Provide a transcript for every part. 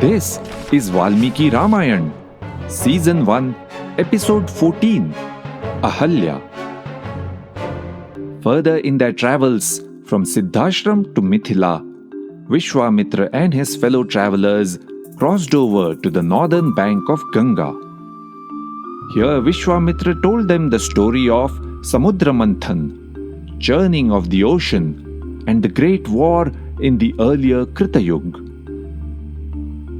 This is Valmiki Ramayan, Season 1, Episode 14, Ahalya. Further in their travels from Siddhashram to Mithila, Vishwamitra and his fellow travelers crossed over to the northern bank of Ganga. Here Vishwamitra told them the story of Samudra Manthan, churning of the ocean, and the great war in the earlier Krita Yuga.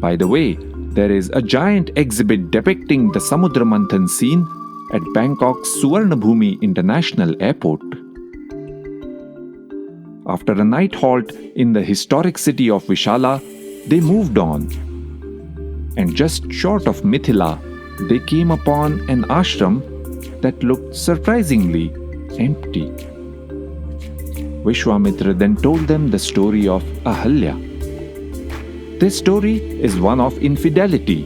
By the way, there is a giant exhibit depicting the Samudra Manthan scene at Bangkok's Suvarnabhumi International Airport. After a night halt in the historic city of Vishala, they moved on. And just short of Mithila, they came upon an ashram that looked surprisingly empty. Vishwamitra then told them the story of Ahalya. This story is one of infidelity,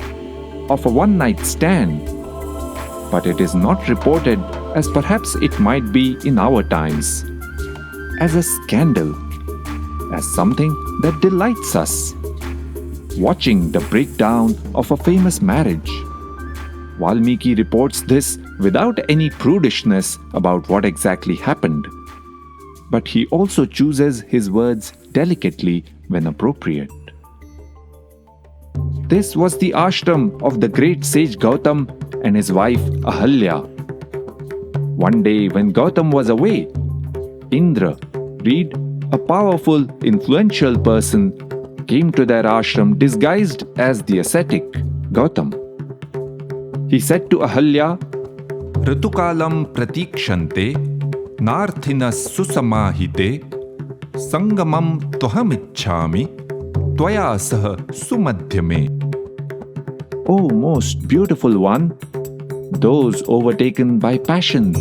of a one-night stand, but it is not reported as perhaps it might be in our times, as a scandal, as something that delights us, watching the breakdown of a famous marriage. Valmiki reports this without any prudishness about what exactly happened, but he also chooses his words delicately when appropriate. This was the ashram of the great sage Gautam and his wife Ahalya. One day when Gautam was away, Indra, read, a powerful, influential person, came to their ashram disguised as the ascetic Gautam. He said to Ahalya, Ritukalam pratikshante, narthinas susamahite, sangamam tuhamichhami, Tvaya saha sumadhyame. O most beautiful one, those overtaken by passion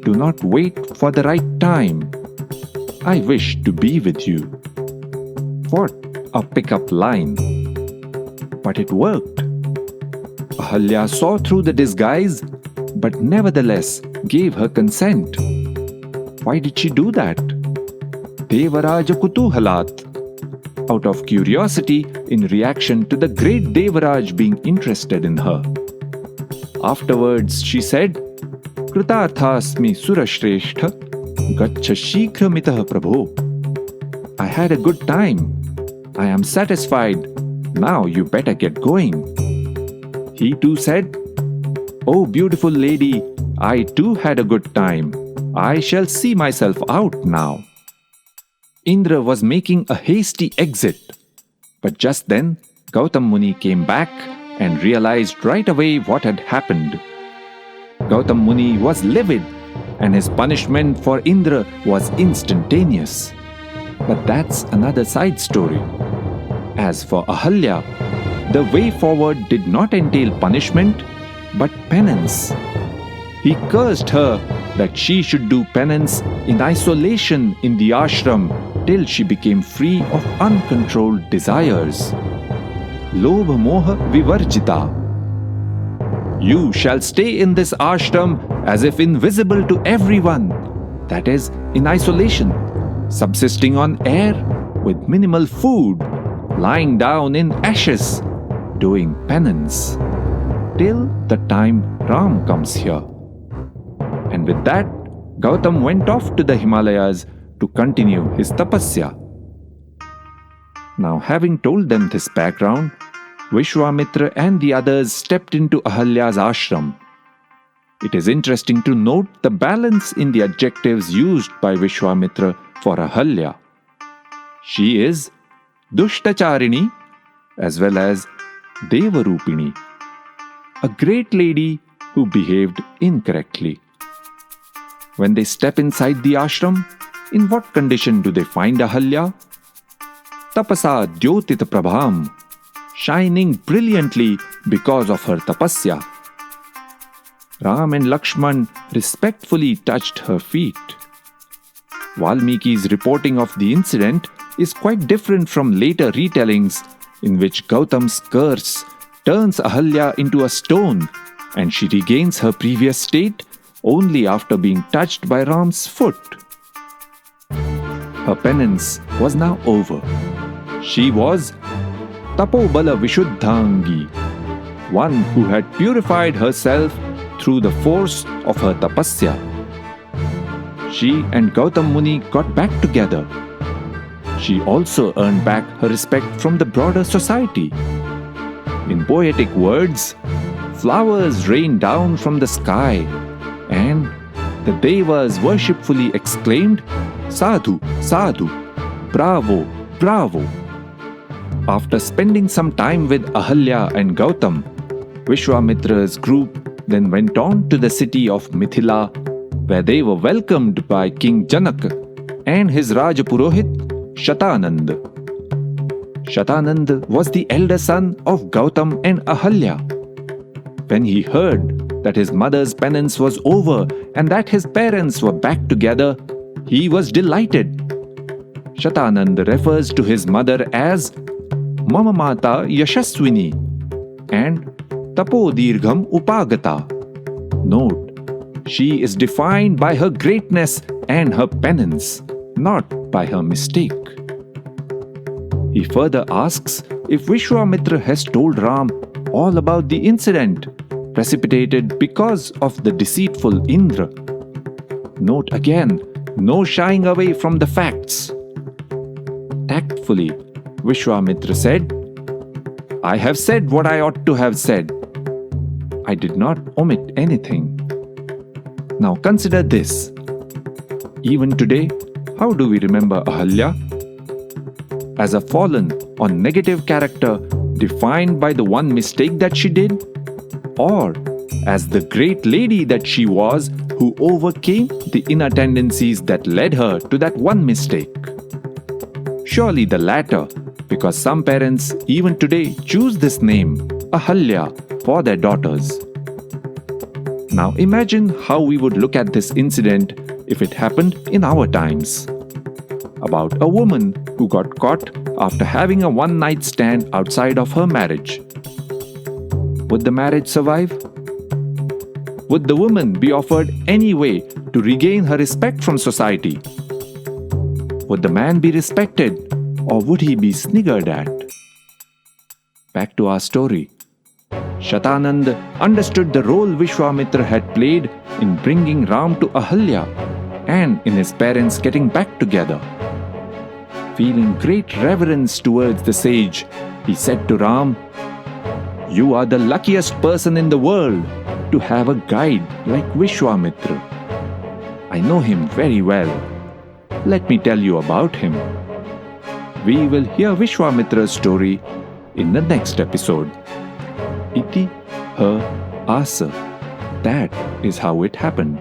do not wait for the right time. I wish to be with you. What a pick-up line. But it worked. Ahalya saw through the disguise, but nevertheless gave her consent. Why did she do that? Devaraja kutuhalat. Out of curiosity in reaction to the great Devaraj being interested in her. Afterwards, she said, Kritarthasmi surashrestha, gaccha shikramitaha prabho. I had a good time. I am satisfied. Now you better get going. He too said, Oh beautiful lady, I too had a good time. I shall see myself out now. Indra was making a hasty exit, but just then Gautam Muni came back and realized right away what had happened. Gautam Muni was livid, and his punishment for Indra was instantaneous. But that's another side story. As for Ahalya, the way forward did not entail punishment, but penance. He cursed her that she should do penance in isolation in the ashram till she became free of uncontrolled desires. Lobha moha vivarjita. You shall stay in this ashram as if invisible to everyone, that is, in isolation, subsisting on air with minimal food, lying down in ashes, doing penance, till the time Ram comes here. And with that, Gautam went off to the Himalayas to continue his tapasya. Now, having told them this background, Vishwamitra and the others stepped into Ahalya's ashram. It is interesting to note the balance in the adjectives used by Vishwamitra for Ahalya. She is Dushtacharini as well as Devarupini, a great lady who behaved incorrectly. When they step inside the ashram, in what condition do they find Ahalya? Tapasa Dyotit Prabham, shining brilliantly because of her tapasya. Ram and Lakshman respectfully touched her feet. Valmiki's reporting of the incident is quite different from later retellings in which Gautam's curse turns Ahalya into a stone and she regains her previous state only after being touched by Ram's foot. Her penance was now over. She was Tapobala Vishuddhangi, one who had purified herself through the force of her tapasya. She and Gautam Muni got back together. She also earned back her respect from the broader society. In poetic words, flowers rained down from the sky, and the Devas worshipfully exclaimed, "Sadhu, Sadhu, Bravo, Bravo." After spending some time with Ahalya and Gautam, Vishwamitra's group then went on to the city of Mithila, where they were welcomed by King Janak and his Rajapurohit Shatanand. Shatanand was the elder son of Gautam and Ahalya. When he heard that his mother's penance was over and that his parents were back together, he was delighted. Shatanand refers to his mother as Mama Mata Yashaswini and Tapodirgham Upagata. Note, she is defined by her greatness and her penance, not by her mistake. He further asks if Vishwamitra has told Ram all about the incident precipitated because of the deceitful Indra. Note again, no shying away from the facts. Tactfully, Vishwamitra said, "I have said what I ought to have said. I did not omit anything." Now consider this. Even today, how do we remember Ahalya? As a fallen or negative character defined by the one mistake that she did? Or as the great lady that she was who overcame the inner tendencies that led her to that one mistake? Surely the latter, because some parents even today choose this name, Ahalya, for their daughters. Now imagine how we would look at this incident if it happened in our times. About a woman who got caught after having a one-night stand outside of her marriage. Would the marriage survive? Would the woman be offered any way to regain her respect from society? Would the man be respected, or would he be sniggered at? Back to our story. Shatanand understood the role Vishwamitra had played in bringing Ram to Ahalya and in his parents getting back together. Feeling great reverence towards the sage, he said to Ram, "You are the luckiest person in the world to have a guide like Vishwamitra. I know him very well. Let me tell you about him." We will hear Vishwamitra's story in the next episode. Iti, her, asa. That is how it happened.